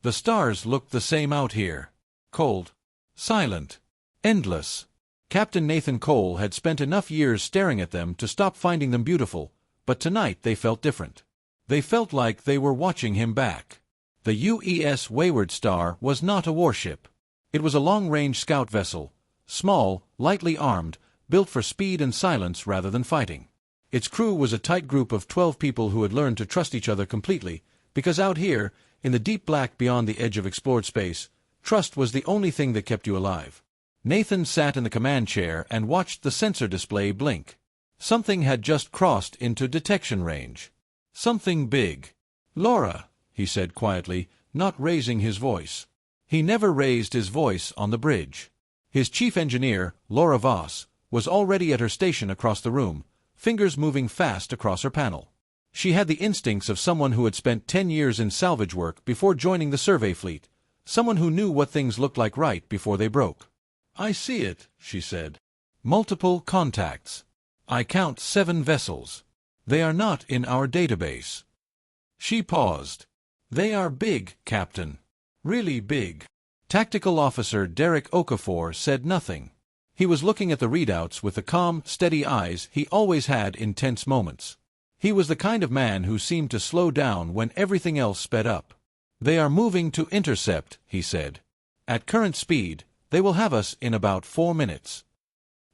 The stars looked the same out here. Cold. Silent. Endless. Captain Nathan Cole had spent enough years staring at them to stop finding them beautiful, but tonight they felt different. They felt like they were watching him back. The UES Wayward Star was not a warship. It was a long-range scout vessel, small, lightly armed, built for speed and silence rather than fighting. Its crew was a tight group of 12 people who had learned to trust each other completely, because out here, in the deep black beyond the edge of explored space, trust was the only thing that kept you alive. Nathan sat in the command chair and watched the sensor display blink. Something had just crossed into detection range. Something big. "Laura," he said quietly, not raising his voice. He never raised his voice on the bridge. His chief engineer, Laura Voss, was already at her station across the room, fingers moving fast across her panel. She had the instincts of someone who had spent 10 years in salvage work before joining the survey fleet, someone who knew what things looked like right before they broke. "I see it," she said. "Multiple contacts. I count 7 vessels. They are not in our database." She paused. "They are big, Captain. Really big." Tactical Officer Derek Okafor said nothing. He was looking at the readouts with the calm, steady eyes he always had in tense moments. He was the kind of man who seemed to slow down when everything else sped up. "They are moving to intercept," he said. "At current speed, they will have us in about 4 minutes."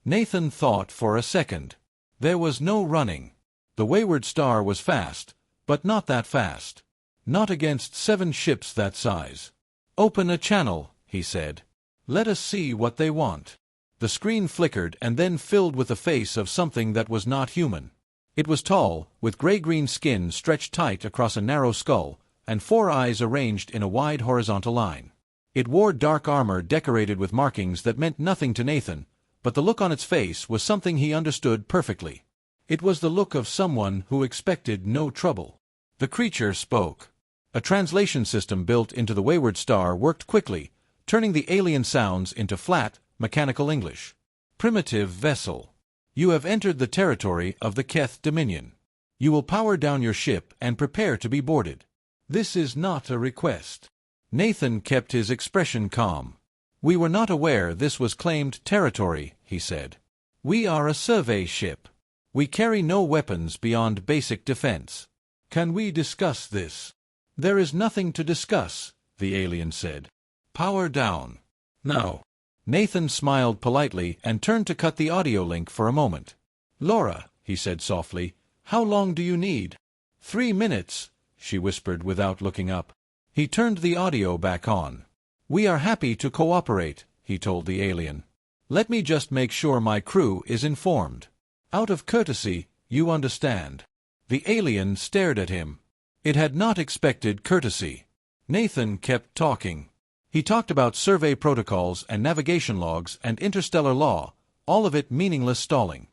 Nathan thought for a second. There was no running. The Wayward Star was fast, but not that fast. Not against 7 ships that size. "Open a channel," he said. "Let us see what they want." The screen flickered and then filled with the face of something that was not human. It was tall, with gray-green skin stretched tight across a narrow skull, and 4 eyes arranged in a wide horizontal line. It wore dark armor decorated with markings that meant nothing to Nathan, but the look on its face was something he understood perfectly. It was the look of someone who expected no trouble. The creature spoke. A translation system built into the Wayward Star worked quickly, turning the alien sounds into flat, mechanical English. "Primitive vessel. You have entered the territory of the Keth Dominion. You will power down your ship and prepare to be boarded. This is not a request." Nathan kept his expression calm. "We were not aware this was claimed territory," he said. "We are a survey ship. We carry no weapons beyond basic defense. Can we discuss this?" "There is nothing to discuss," the alien said. "Power down. Now." Nathan smiled politely and turned to cut the audio link for a moment. "Laura," he said softly, "how long do you need?" 3 minutes, she whispered without looking up. He turned the audio back on. "We are happy to cooperate," he told the alien. "Let me just make sure my crew is informed. Out of courtesy, you understand." The alien stared at him. It had not expected courtesy. Nathan kept talking. He talked about survey protocols and navigation logs and interstellar law, all of it meaningless stalling.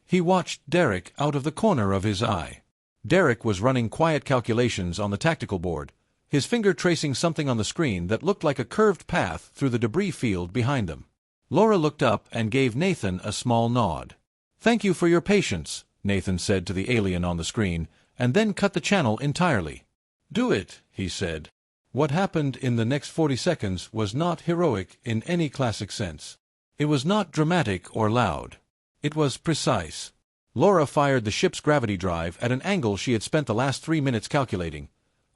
He watched Derek out of the corner of his eye. Derek was running quiet calculations on the tactical board, his finger tracing something on the screen that looked like a curved path through the debris field behind them. Laura looked up and gave Nathan a small nod. "Thank you for your patience," Nathan said to the alien on the screen, and then cut the channel entirely. "Do it," he said. What happened in the next 40 seconds was not heroic in any classic sense. It was not dramatic or loud. It was precise. Laura fired the ship's gravity drive at an angle she had spent the last 3 minutes calculating,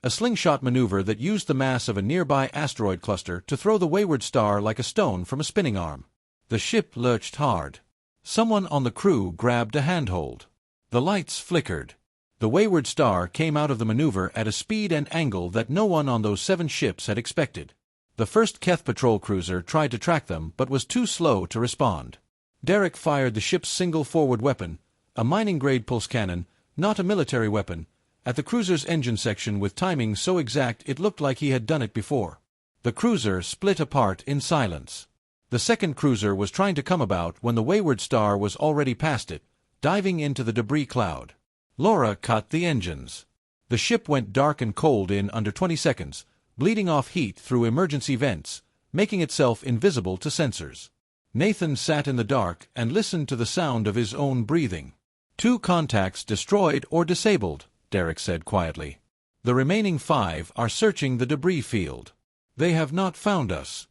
a slingshot maneuver that used the mass of a nearby asteroid cluster to throw the Wayward Star like a stone from a spinning arm. The ship lurched hard. Someone on the crew grabbed a handhold. The lights flickered. The Wayward Star came out of the maneuver at a speed and angle that no one on those 7 ships had expected. The first Keth patrol cruiser tried to track them but was too slow to respond. Derek fired the ship's single forward weapon, a mining-grade pulse cannon, not a military weapon, at the cruiser's engine section with timing so exact it looked like he had done it before. The cruiser split apart in silence. The second cruiser was trying to come about when the Wayward Star was already past it, diving into the debris cloud. Laura cut the engines. The ship went dark and cold in under 20 seconds, bleeding off heat through emergency vents, making itself invisible to sensors. Nathan sat in the dark and listened to the sound of his own breathing. 2 contacts destroyed or disabled, Derek said quietly. The remaining 5 are searching the debris field. They have not found us.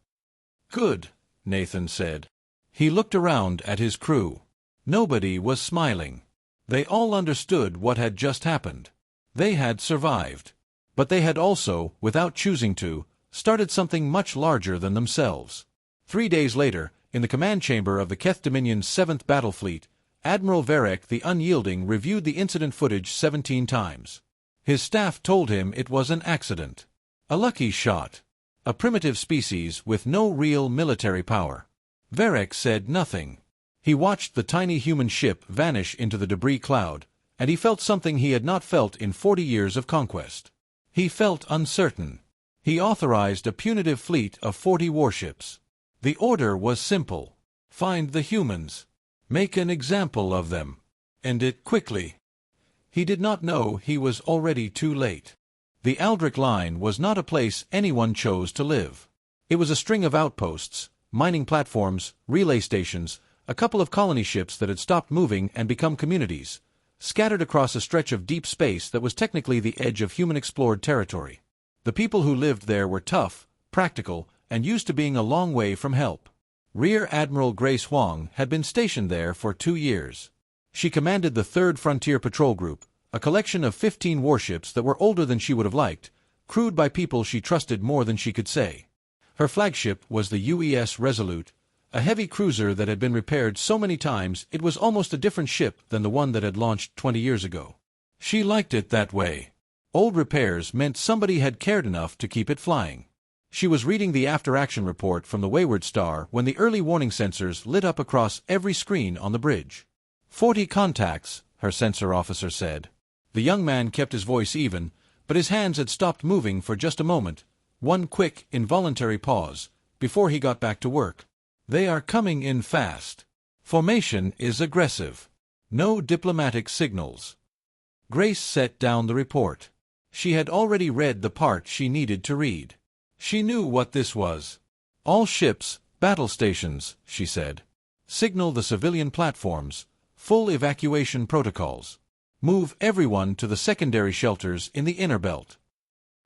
Good, Nathan said. He looked around at his crew. Nobody was smiling. They all understood what had just happened. They had survived. But they had also, without choosing to, started something much larger than themselves. 3 days later, in the command chamber of the Keth Dominion's 7th Battle Fleet, Admiral Varek the Unyielding reviewed the incident footage 17 times. His staff told him it was an accident. A lucky shot. A primitive species with no real military power. Varek said nothing. He watched the tiny human ship vanish into the debris cloud, and he felt something he had not felt in 40 years of conquest. He felt uncertain. He authorized a punitive fleet of 40 warships. The order was simple. Find the humans. Make an example of them. End it quickly. He did not know he was already too late. The Aldrich Line was not a place anyone chose to live. It was a string of outposts, mining platforms, relay stations, a couple of colony ships that had stopped moving and become communities, scattered across a stretch of deep space that was technically the edge of human-explored territory. The people who lived there were tough, practical, and used to being a long way from help. Rear Admiral Grace Huang had been stationed there for 2 years. She commanded the 3rd Frontier Patrol Group, a collection of 15 warships that were older than she would have liked, crewed by people she trusted more than she could say. Her flagship was the UES Resolute, a heavy cruiser that had been repaired so many times it was almost a different ship than the one that had launched 20 years ago. She liked it that way. Old repairs meant somebody had cared enough to keep it flying. She was reading the after-action report from the Wayward Star when the early warning sensors lit up across every screen on the bridge. 40 contacts, her sensor officer said. The young man kept his voice even, but his hands had stopped moving for just a moment, one quick, involuntary pause, before he got back to work. They are coming in fast. Formation is aggressive. No diplomatic signals. Grace set down the report. She had already read the part she needed to read. She knew what this was. All ships, battle stations, she said. Signal the civilian platforms. Full evacuation protocols. Move everyone to the secondary shelters in the inner belt.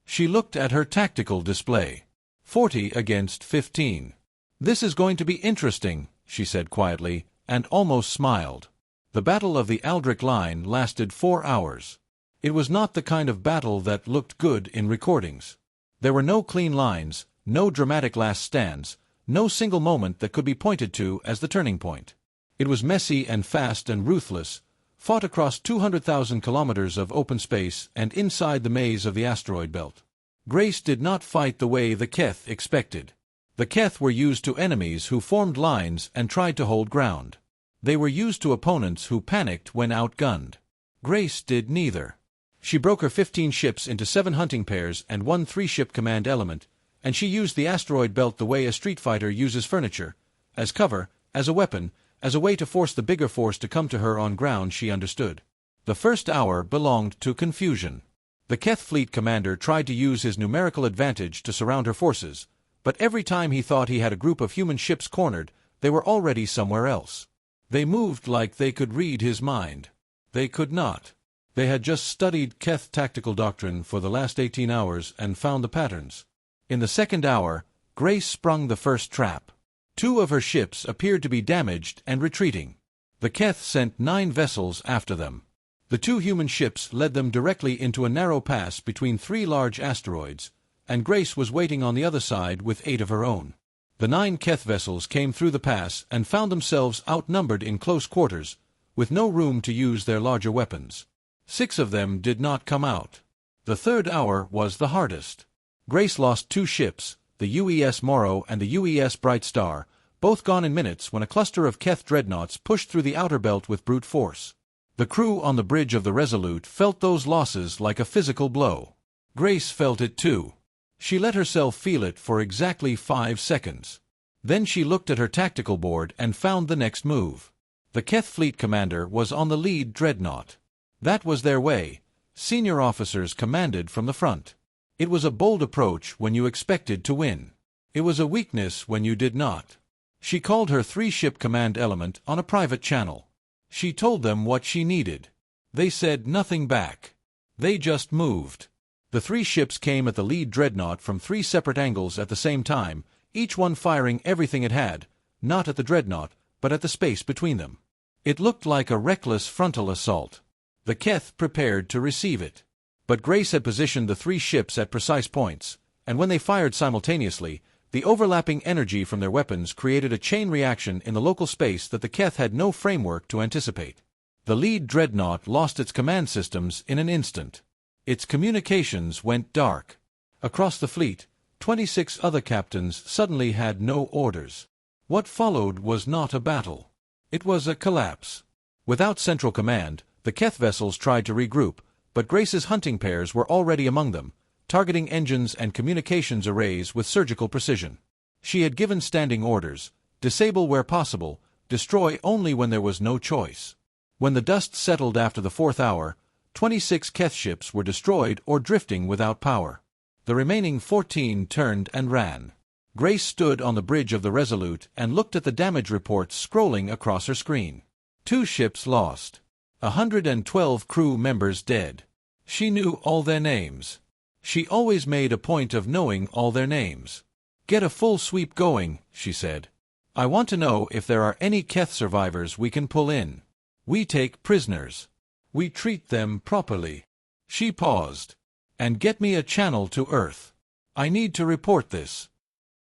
She looked at her tactical display. 40 against 15. This is going to be interesting, she said quietly, and almost smiled. The Battle of the Aldrich Line lasted 4 hours. It was not the kind of battle that looked good in recordings. There were no clean lines, no dramatic last stands, no single moment that could be pointed to as the turning point. It was messy and fast and ruthless, fought across 200,000 kilometers of open space and inside the maze of the asteroid belt. Grace did not fight the way the Keth expected. The Keth were used to enemies who formed lines and tried to hold ground. They were used to opponents who panicked when outgunned. Grace did neither. She broke her 15 ships into 7 hunting pairs and 1 3-ship command element, and she used the asteroid belt the way a street fighter uses furniture, as cover, as a weapon, as a way to force the bigger force to come to her on ground she understood. The first hour belonged to confusion. The Keth fleet commander tried to use his numerical advantage to surround her forces, but every time he thought he had a group of human ships cornered, they were already somewhere else. They moved like they could read his mind. They could not. They had just studied Keth tactical doctrine for the last 18 hours and found the patterns. In the second hour, Grace sprung the first trap. 2 of her ships appeared to be damaged and retreating. The Keth sent 9 vessels after them. The 2 human ships led them directly into a narrow pass between 3 large asteroids, and Grace was waiting on the other side with 8 of her own. The 9 Keth vessels came through the pass and found themselves outnumbered in close quarters, with no room to use their larger weapons. 6 of them did not come out. The third hour was the hardest. Grace lost 2 ships, the UES Morrow and the UES Bright Star, both gone in minutes when a cluster of Keth dreadnoughts pushed through the outer belt with brute force. The crew on the bridge of the Resolute felt those losses like a physical blow. Grace felt it too. She let herself feel it for exactly 5 seconds. Then she looked at her tactical board and found the next move. The Keth fleet commander was on the lead dreadnought. That was their way. Senior officers commanded from the front. It was a bold approach when you expected to win. It was a weakness when you did not. She called her 3-ship command element on a private channel. She told them what she needed. They said nothing back. They just moved. The The 3 ships came at the lead dreadnought from 3 separate angles at the same time, each one firing everything it had, not at the dreadnought, but at the space between them. It looked like a reckless frontal assault. The Keth prepared to receive it. But Grace had positioned the 3 ships at precise points, and when they fired simultaneously, the overlapping energy from their weapons created a chain reaction in the local space that the Keth had no framework to anticipate. The lead dreadnought lost its command systems in an instant. Its communications went dark. Across the fleet, 26 other captains suddenly had no orders. What followed was not a battle. It was a collapse. Without central command, the Keth vessels tried to regroup, but Grace's hunting pairs were already among them, targeting engines and communications arrays with surgical precision. She had given standing orders: disable where possible, destroy only when there was no choice. When the dust settled after the 4th hour, 26 Keth ships were destroyed or drifting without power. The remaining 14 turned and ran. Grace stood on the bridge of the Resolute and looked at the damage reports scrolling across her screen. 2 ships lost. 112 crew members dead. She knew all their names. She always made a point of knowing all their names. "Get a full sweep going," she said. "I want to know if there are any Keth survivors we can pull in. We take prisoners. We treat them properly." She paused. "And get me a channel to Earth. I need to report this."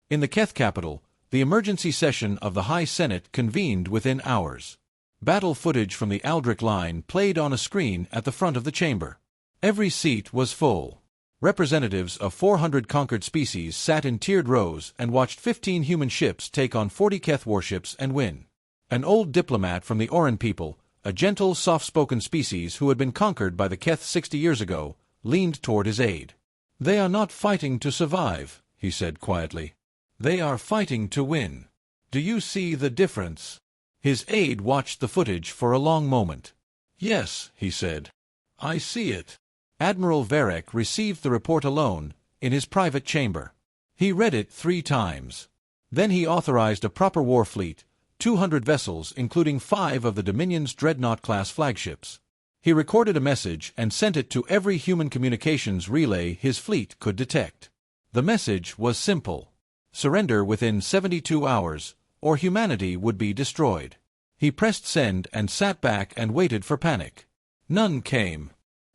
In the Keth capital, the emergency session of the High Senate convened within hours. Battle footage from the Aldrich Line played on a screen at the front of the chamber. Every seat was full. Representatives of 400 conquered species sat in tiered rows and watched 15 human ships take on 40 Keth warships and win. An old diplomat from the Oran people, a gentle, soft-spoken species who had been conquered by the Keth 60 years ago, leaned toward his aide. "They are not fighting to survive," he said quietly. "They are fighting to win. Do you see the difference?" His aide watched the footage for a long moment. "Yes," he said. "I see it." Admiral Varek received the report alone, in his private chamber. He read it 3 times. Then he authorized a proper war fleet, 200 vessels including 5 of the Dominion's Dreadnought-class flagships. He recorded a message and sent it to every human communications relay his fleet could detect. The message was simple: surrender within 72 hours, or humanity would be destroyed. He pressed send and sat back and waited for panic. None came.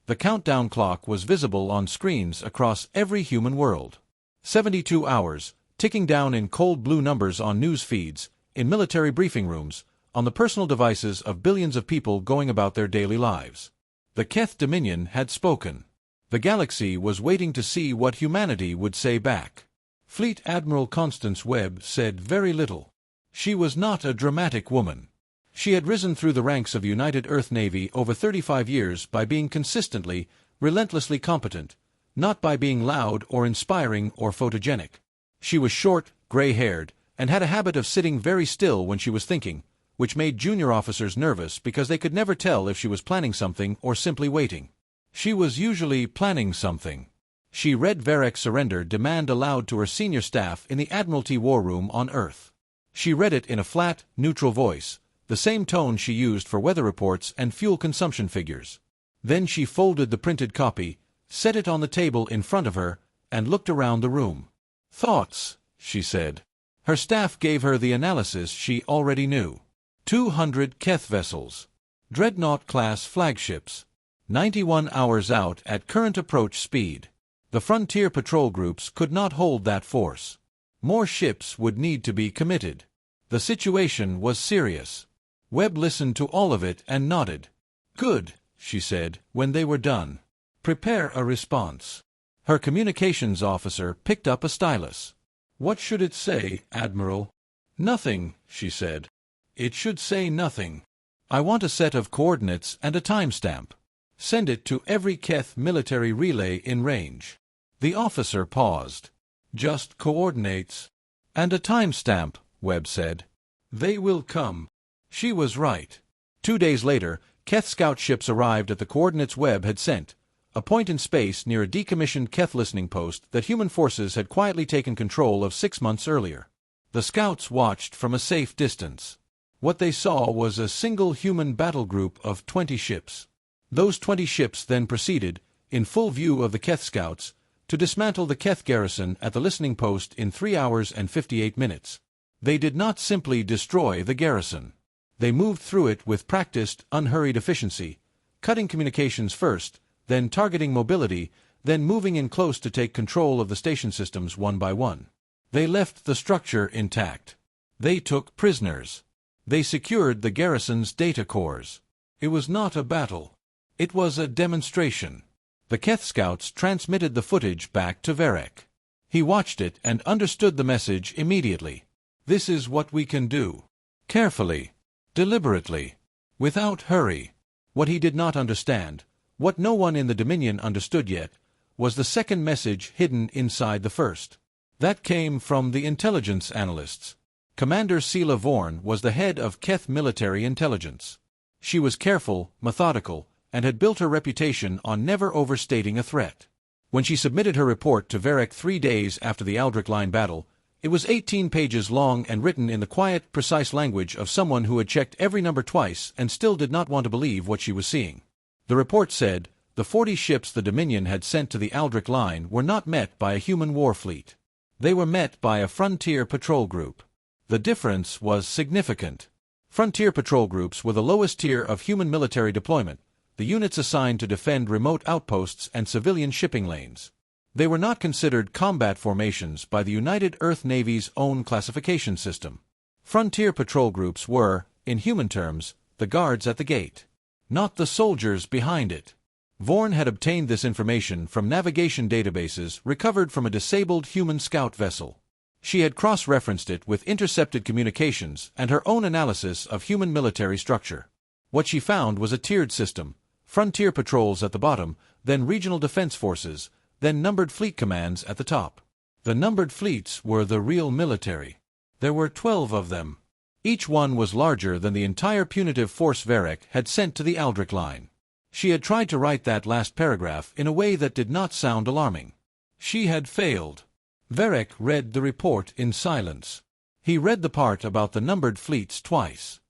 The countdown clock was visible on screens across every human world. 72 hours, ticking down in cold blue numbers on news feeds, in military briefing rooms, on the personal devices of billions of people going about their daily lives. The Keth Dominion had spoken. The galaxy was waiting to see what humanity would say back. Fleet Admiral Constance Webb said very little. She was not a dramatic woman. She had risen through the ranks of United Earth Navy over 35 years by being consistently, relentlessly competent, not by being loud or inspiring or photogenic. She was short, gray-haired, and had a habit of sitting very still when she was thinking, which made junior officers nervous because they could never tell if she was planning something or simply waiting. She was usually planning something. She read Varek's surrender demand aloud to her senior staff in the Admiralty War Room on Earth. She read it in a flat, neutral voice, the same tone she used for weather reports and fuel consumption figures. Then she folded the printed copy, set it on the table in front of her, and looked around the room. "Thoughts," she said. Her staff gave her the analysis she already knew. 200 Keth vessels. Dreadnought-class flagships. 91 hours out at current approach speed. The frontier patrol groups could not hold that force. More ships would need to be committed. The situation was serious. Webb listened to all of it and nodded. "Good," she said, when they were done. "Prepare a response." Her communications officer picked up a stylus. "What should it say, Admiral?" "Nothing," she said. "It should say nothing. I want a set of coordinates and a timestamp. Send it to every Keth military relay in range." The officer paused. "Just coordinates." "And a timestamp," Webb said. "They will come." She was right. 2 days later, Keth scout ships arrived at the coordinates Webb had sent, a point in space near a decommissioned Keth listening post that human forces had quietly taken control of 6 months earlier. The scouts watched from a safe distance. What they saw was a single human battle group of 20 ships. Those 20 ships then proceeded, in full view of the Keth scouts, to dismantle the Keth garrison at the listening post in 3 hours and 58 minutes. They did not simply destroy the garrison. They moved through it with practiced, unhurried efficiency, cutting communications first, then targeting mobility, then moving in close to take control of the station systems one by one. They left the structure intact. They took prisoners. They secured the garrison's data cores. It was not a battle. It was a demonstration. The Keth scouts transmitted the footage back to Varric. He watched it and understood the message immediately. This is what we can do. Carefully. Deliberately. Without hurry. What he did not understand, what no one in the Dominion understood yet, was the second message hidden inside the first. That came from the intelligence analysts. Commander Sela Vorn was the head of Keth military intelligence. She was careful, methodical, and had built her reputation on never overstating a threat. When she submitted her report to Varric 3 days after the Aldrich Line battle, it was 18 pages long and written in the quiet, precise language of someone who had checked every number twice and still did not want to believe what she was seeing. The report said, the 40 ships the Dominion had sent to the Aldrich Line were not met by a human war fleet. They were met by a frontier patrol group. The difference was significant. Frontier patrol groups were the lowest tier of human military deployment, the units assigned to defend remote outposts and civilian shipping lanes. They were not considered combat formations by the United Earth Navy's own classification system. Frontier patrol groups were, in human terms, the guards at the gate, not the soldiers behind it. Vorn had obtained this information from navigation databases recovered from a disabled human scout vessel. She had cross-referenced it with intercepted communications and her own analysis of human military structure. What she found was a tiered system, frontier patrols at the bottom, then regional defense forces, then numbered fleet commands at the top. The numbered fleets were the real military. There were 12 of them. Each one was larger than the entire punitive force Varric had sent to the Aldrich Line. She had tried to write that last paragraph in a way that did not sound alarming. She had failed. Varric read the report in silence. He read the part about the numbered fleets twice.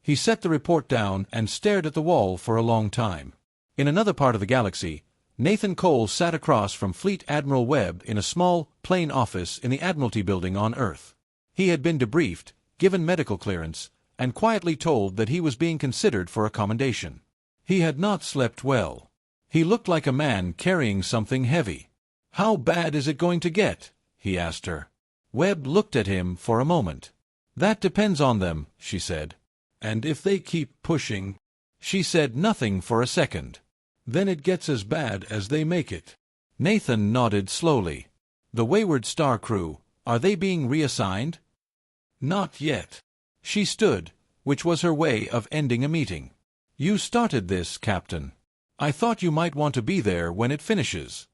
He set the report down and stared at the wall for a long time. In another part of the galaxy, Nathan Cole sat across from Fleet Admiral Webb in a small, plain office in the Admiralty building on Earth. He had been debriefed, given medical clearance, and quietly told that he was being considered for a commendation. He had not slept well. He looked like a man carrying something heavy. "How bad is it going to get?" he asked her. Webb looked at him for a moment. "That depends on them," she said. "And if they keep pushing—" She said nothing for a second. "Then it gets as bad as they make it." Nathan nodded slowly. "The Wayward Star crew, are they being reassigned?" "Not yet." She stood, which was her way of ending a meeting. "You started this, Captain. I thought you might want to be there when it finishes."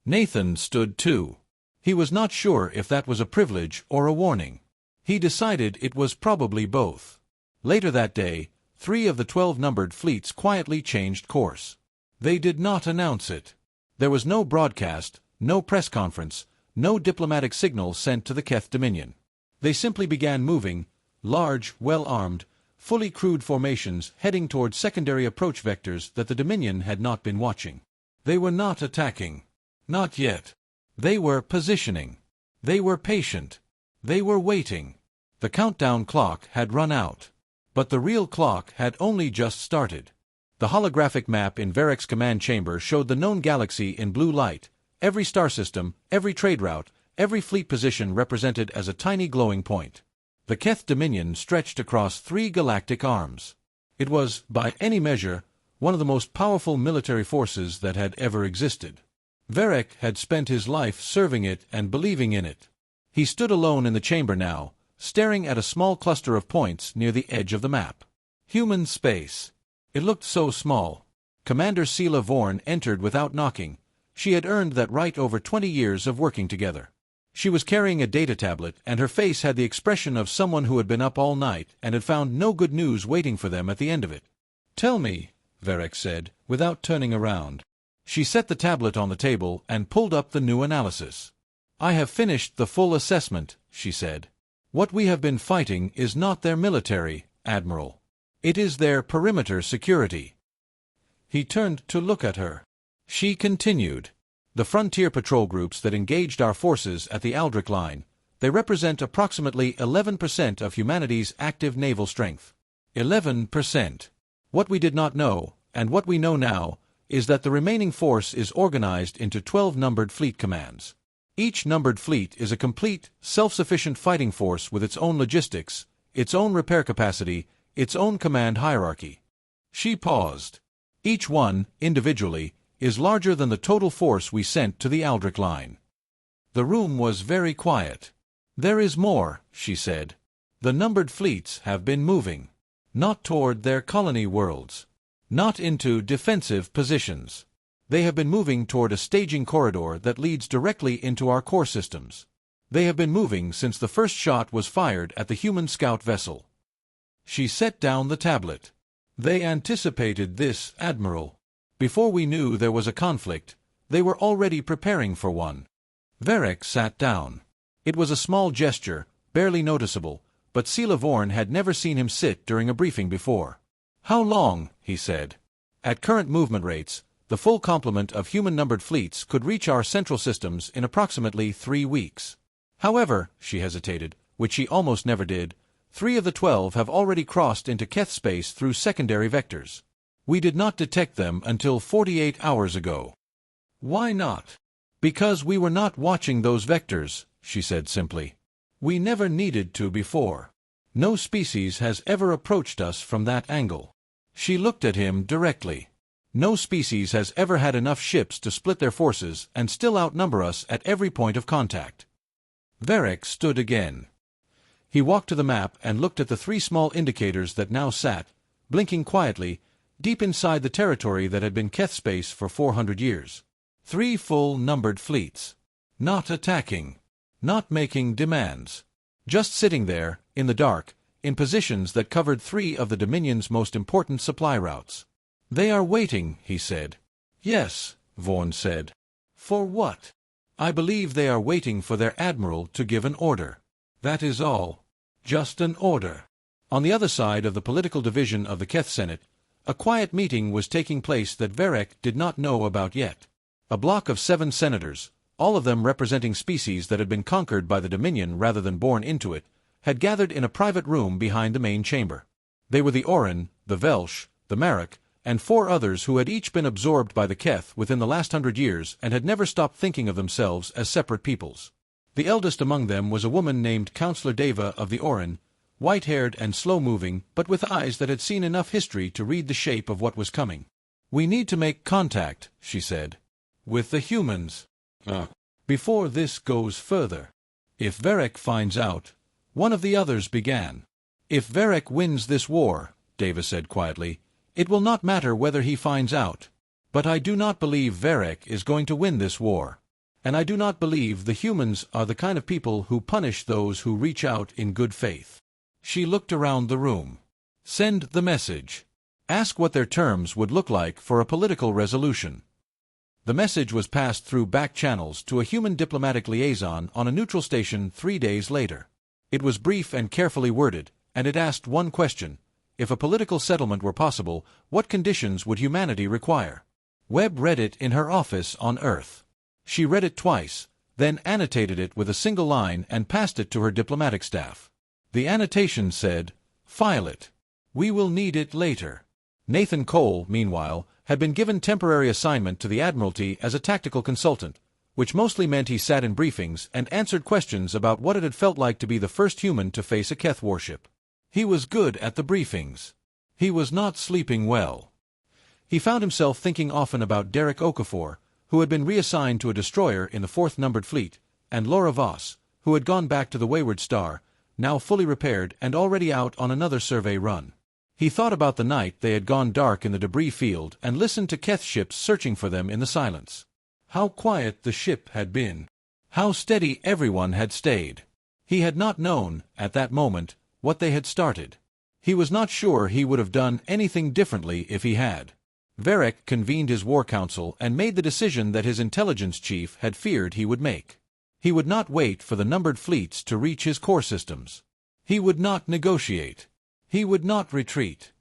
Nathan stood too. He was not sure if that was a privilege or a warning. He decided it was probably both. Later that day, 3 of the 12 numbered fleets quietly changed course. They did not announce it. There was no broadcast, no press conference, no diplomatic signal sent to the Keth Dominion. They simply began moving, large, well-armed, fully crewed formations heading toward secondary approach vectors that the Dominion had not been watching. They were not attacking. Not yet. They were positioning. They were patient. They were waiting. The countdown clock had run out. But the real clock had only just started. The holographic map in Varric's command chamber showed the known galaxy in blue light, every star system, every trade route, every fleet position represented as a tiny glowing point. The Keth Dominion stretched across 3 galactic arms. It was, by any measure, one of the most powerful military forces that had ever existed. Varric had spent his life serving it and believing in it. He stood alone in the chamber now, staring at a small cluster of points near the edge of the map. Human space. It looked so small. Commander Sela Vorn entered without knocking. She had earned that right over 20 years of working together. She was carrying a data tablet, and her face had the expression of someone who had been up all night and had found no good news waiting for them at the end of it. "Tell me," Varric said, without turning around. She set the tablet on the table and pulled up the new analysis. "I have finished the full assessment," she said. "What we have been fighting is not their military, Admiral. It is their perimeter security." He turned to look at her. She continued. The frontier patrol groups that engaged our forces at the Aldrich Line, they represent approximately 11% of humanity's active naval strength. 11%. What we did not know, and what we know now, is that the remaining force is organized into 12 numbered fleet commands. Each numbered fleet is a complete, self-sufficient fighting force with its own logistics, its own repair capacity, its own command hierarchy. She paused. Each one, individually, is larger than the total force we sent to the Aldrich Line. The room was very quiet. There is more, she said. The numbered fleets have been moving. Not toward their colony worlds. Not into defensive positions. They have been moving toward a staging corridor that leads directly into our core systems. They have been moving since the first shot was fired at the human scout vessel. She set down the tablet. They anticipated this, Admiral. Before we knew there was a conflict, they were already preparing for one. Varric sat down. It was a small gesture, barely noticeable, but Sela Vorn had never seen him sit during a briefing before. How long, he said. At current movement rates, the full complement of human-numbered fleets could reach our central systems in approximately 3 weeks. However, she hesitated, which she almost never did, 3 of the 12 have already crossed into Keth space through secondary vectors. We did not detect them until 48 hours ago. Why not? Because we were not watching those vectors, she said simply. We never needed to before. No species has ever approached us from that angle. She looked at him directly. No species has ever had enough ships to split their forces and still outnumber us at every point of contact. Varric stood again. He walked to the map and looked at the 3 small indicators that now sat, blinking quietly, deep inside the territory that had been Keth space for 400 years. 3 full numbered fleets. Not attacking. Not making demands. Just sitting there, in the dark, in positions that covered 3 of the Dominion's most important supply routes. They are waiting, he said. Yes, Vorn said. For what? I believe they are waiting for their admiral to give an order. That is all. Just an order. On the other side of the political division of the Keth Senate, a quiet meeting was taking place that Varric did not know about yet. A block of 7 senators, all of them representing species that had been conquered by the Dominion rather than born into it, had gathered in a private room behind the main chamber. They were the Orin, the Velsh, the Marek, and 4 others who had each been absorbed by the Keth within the last 100 years and had never stopped thinking of themselves as separate peoples. The eldest among them was a woman named Counselor Deva of the Orin, white-haired and slow-moving, but with eyes that had seen enough history to read the shape of what was coming. We need to make contact, she said. With the humans. Before this goes further. If Varric finds out, one of the others began. If Varric wins this war, Deva said quietly, it will not matter whether he finds out. But I do not believe Varric is going to win this war. And I do not believe the humans are the kind of people who punish those who reach out in good faith. She looked around the room. Send the message. Ask what their terms would look like for a political resolution. The message was passed through back channels to a human diplomatic liaison on a neutral station 3 days later. It was brief and carefully worded, and it asked one question. If a political settlement were possible, what conditions would humanity require? Webb read it in her office on Earth. She read it twice, then annotated it with a single line and passed it to her diplomatic staff. The annotation said, "File it. We will need it later." Nathan Cole, meanwhile, had been given temporary assignment to the Admiralty as a tactical consultant, which mostly meant he sat in briefings and answered questions about what it had felt like to be the first human to face a Keth warship. He was good at the briefings. He was not sleeping well. He found himself thinking often about Derek Okafor, who had been reassigned to a destroyer in the 4th Numbered Fleet, and Laura Voss, who had gone back to the Wayward Star, now fully repaired and already out on another survey run. He thought about the night they had gone dark in the debris field and listened to Keth ships searching for them in the silence. How quiet the ship had been. How steady everyone had stayed. He had not known, at that moment, what they had started. He was not sure he would have done anything differently if he had. Varric convened his war council and made the decision that his intelligence chief had feared he would make. He would not wait for the numbered fleets to reach his core systems. He would not negotiate. He would not retreat.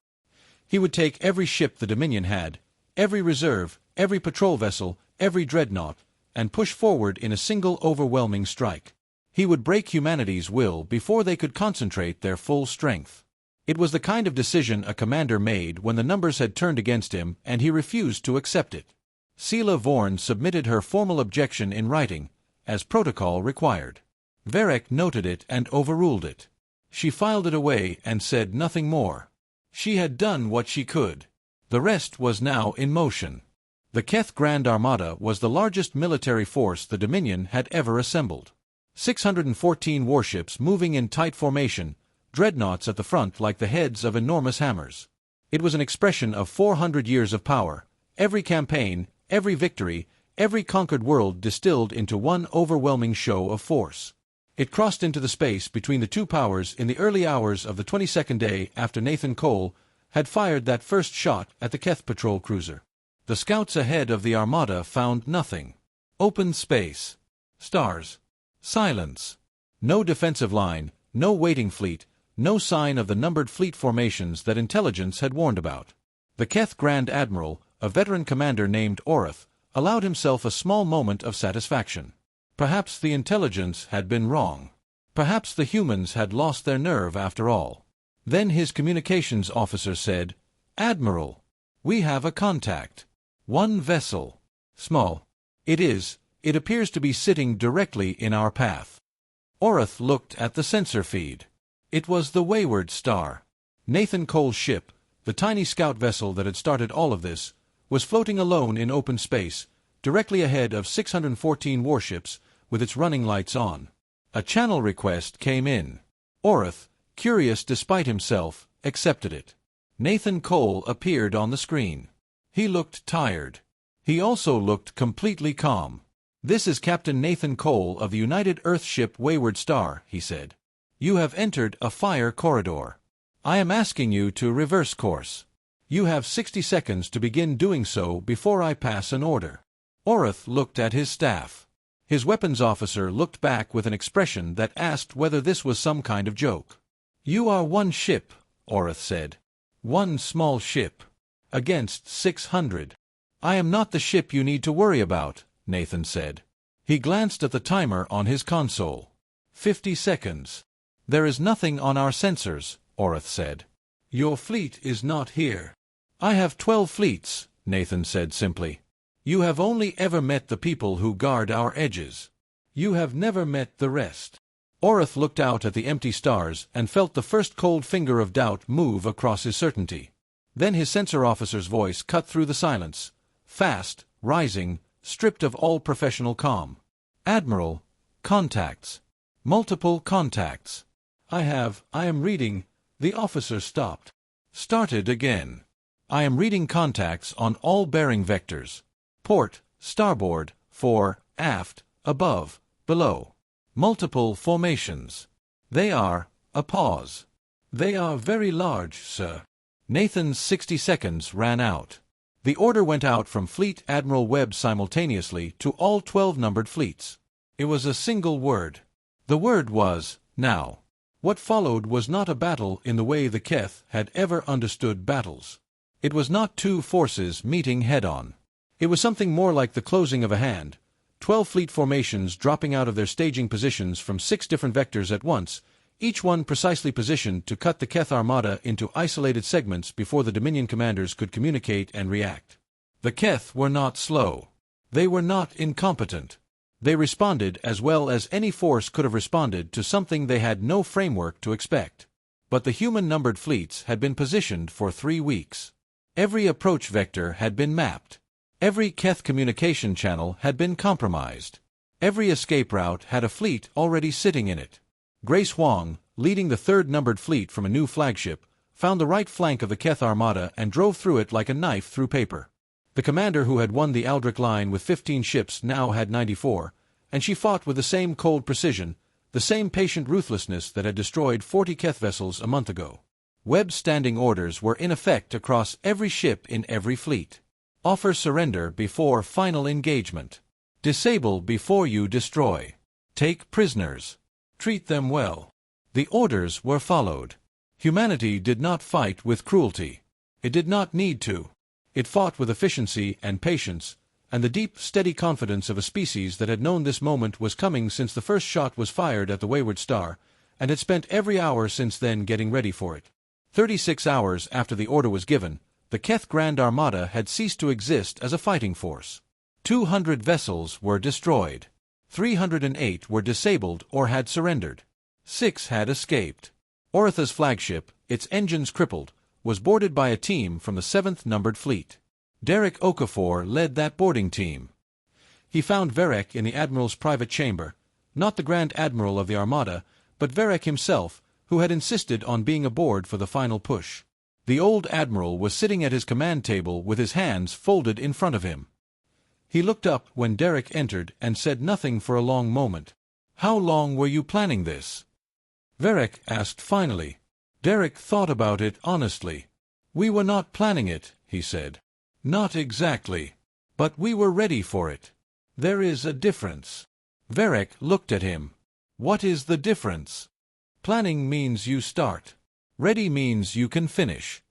He would take every ship the Dominion had, every reserve, every patrol vessel, every dreadnought, and push forward in a single overwhelming strike. He would break humanity's will before they could concentrate their full strength. It was the kind of decision a commander made when the numbers had turned against him and he refused to accept it. Sela Vorn submitted her formal objection in writing, as protocol required. Varek noted it and overruled it. She filed it away and said nothing more. She had done what she could. The rest was now in motion. The Keth Grand Armada was the largest military force the Dominion had ever assembled. 614 warships moving in tight formation, dreadnoughts at the front like the heads of enormous hammers. It was an expression of 400 years of power, every campaign, every victory, every conquered world distilled into one overwhelming show of force. It crossed into the space between the two powers in the early hours of the 22nd day after Nathan Cole had fired that first shot at the Keth patrol cruiser. The scouts ahead of the Armada found nothing. Open space. Stars. Silence. No defensive line, no waiting fleet, no sign of the numbered fleet formations that intelligence had warned about. The Keth Grand Admiral, a veteran commander named Orath, allowed himself a small moment of satisfaction. Perhaps the intelligence had been wrong. Perhaps the humans had lost their nerve after all. Then his communications officer said, "Admiral, we have a contact. One vessel. Small. It appears to be sitting directly in our path." Orath looked at the sensor feed. It was the Wayward Star. Nathan Cole's ship, the tiny scout vessel that had started all of this, was floating alone in open space, directly ahead of 614 warships, with its running lights on. A channel request came in. Orath, curious despite himself, accepted it. Nathan Cole appeared on the screen. He looked tired. He also looked completely calm. "This is Captain Nathan Cole of the United Earth ship Wayward Star," he said. "You have entered a fire corridor. I am asking you to reverse course. You have 60 seconds to begin doing so before I pass an order." Orath looked at his staff. His weapons officer looked back with an expression that asked whether this was some kind of joke. "You are one ship," Orath said. "One small ship. Against 600. "I am not the ship you need to worry about," Nathan said. He glanced at the timer on his console. 50 seconds. "There is nothing on our sensors," Orath said. "Your fleet is not here." "I have 12 fleets," Nathan said simply. "You have only ever met the people who guard our edges. You have never met the rest." Orath looked out at the empty stars and felt the first cold finger of doubt move across his certainty. Then his sensor officer's voice cut through the silence, fast, rising, stripped of all professional calm. "Admiral, contacts. Multiple contacts. I am reading." The officer stopped. Started again. "I am reading contacts on all bearing vectors. Port, starboard, fore, aft, above, below. Multiple formations. They are," a pause. "They are very large, sir." Nathan's 60 seconds ran out. The order went out from Fleet Admiral Webb simultaneously to all 12 numbered fleets. It was a single word. The word was, "now." What followed was not a battle in the way the Keth had ever understood battles. It was not two forces meeting head-on. It was something more like the closing of a hand, 12 fleet formations dropping out of their staging positions from 6 different vectors at once, each one precisely positioned to cut the Keth Armada into isolated segments before the Dominion commanders could communicate and react. The Keth were not slow. They were not incompetent. They responded as well as any force could have responded to something they had no framework to expect. But the human-numbered fleets had been positioned for 3 weeks. Every approach vector had been mapped. Every Keth communication channel had been compromised. Every escape route had a fleet already sitting in it. Grace Huang, leading the 3rd numbered fleet from a new flagship, found the right flank of the Keth Armada and drove through it like a knife through paper. The commander who had won the Aldrich Line with 15 ships now had 94, and she fought with the same cold precision, the same patient ruthlessness that had destroyed 40 Keth vessels a month ago. Webb's standing orders were in effect across every ship in every fleet. Offer surrender before final engagement. Disable before you destroy. Take prisoners. Treat them well. The orders were followed. Humanity did not fight with cruelty. It did not need to. It fought with efficiency and patience, and the deep, steady confidence of a species that had known this moment was coming since the first shot was fired at the wayward star, and had spent every hour since then getting ready for it. 36 hours after the order was given, the Keth Grand Armada had ceased to exist as a fighting force. 200 vessels were destroyed. 308 were disabled or had surrendered. 6 had escaped. Oritha's flagship, its engines crippled, was boarded by a team from the 7th Numbered Fleet. Derek Okafor led that boarding team. He found Varek in the Admiral's private chamber, not the Grand Admiral of the Armada, but Varek himself, who had insisted on being aboard for the final push. The old Admiral was sitting at his command table with his hands folded in front of him. He looked up when Derek entered and said nothing for a long moment. "How long were you planning this?" Varek asked finally. Derek thought about it honestly. "We were not planning it," he said. "Not exactly. But we were ready for it. There is a difference." Varek looked at him. "What is the difference?" "Planning means you start. Ready means you can finish."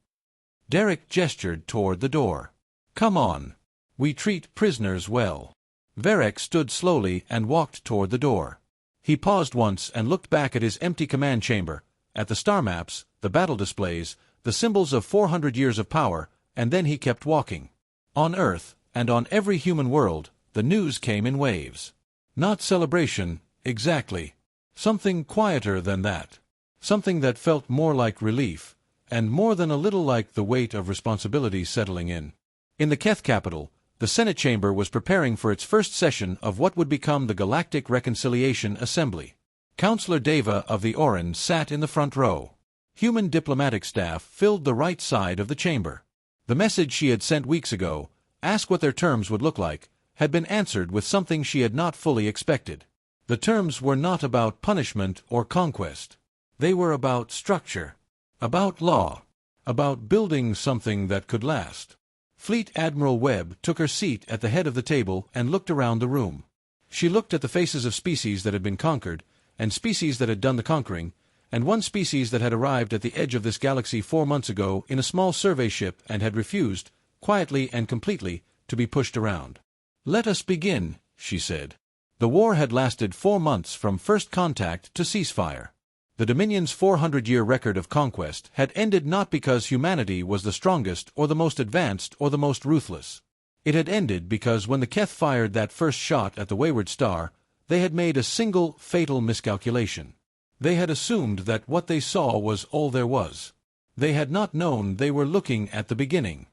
Derek gestured toward the door. "Come on. We treat prisoners well." Varek stood slowly and walked toward the door. He paused once and looked back at his empty command chamber, at the star maps, the battle displays, the symbols of 400 years of power, and then he kept walking. On Earth, and on every human world, the news came in waves. Not celebration, exactly. Something quieter than that. Something that felt more like relief, and more than a little like the weight of responsibility settling in. In the Keth capital, the Senate chamber was preparing for its first session of what would become the Galactic Reconciliation Assembly. Councillor Deva of the Oran sat in the front row. Human diplomatic staff filled the right side of the chamber. The message she had sent weeks ago, ask what their terms would look like, had been answered with something she had not fully expected. The terms were not about punishment or conquest. They were about structure, about law, about building something that could last. Fleet Admiral Webb took her seat at the head of the table and looked around the room. She looked at the faces of species that had been conquered, and species that had done the conquering, and one species that had arrived at the edge of this galaxy 4 months ago in a small survey ship and had refused, quietly and completely, to be pushed around. "Let us begin," she said. The war had lasted 4 months from first contact to ceasefire. The Dominion's 400-year record of conquest had ended not because humanity was the strongest or the most advanced or the most ruthless. It had ended because when the Keth fired that first shot at the wayward star, they had made a single fatal miscalculation. They had assumed that what they saw was all there was. They had not known they were looking at the beginning.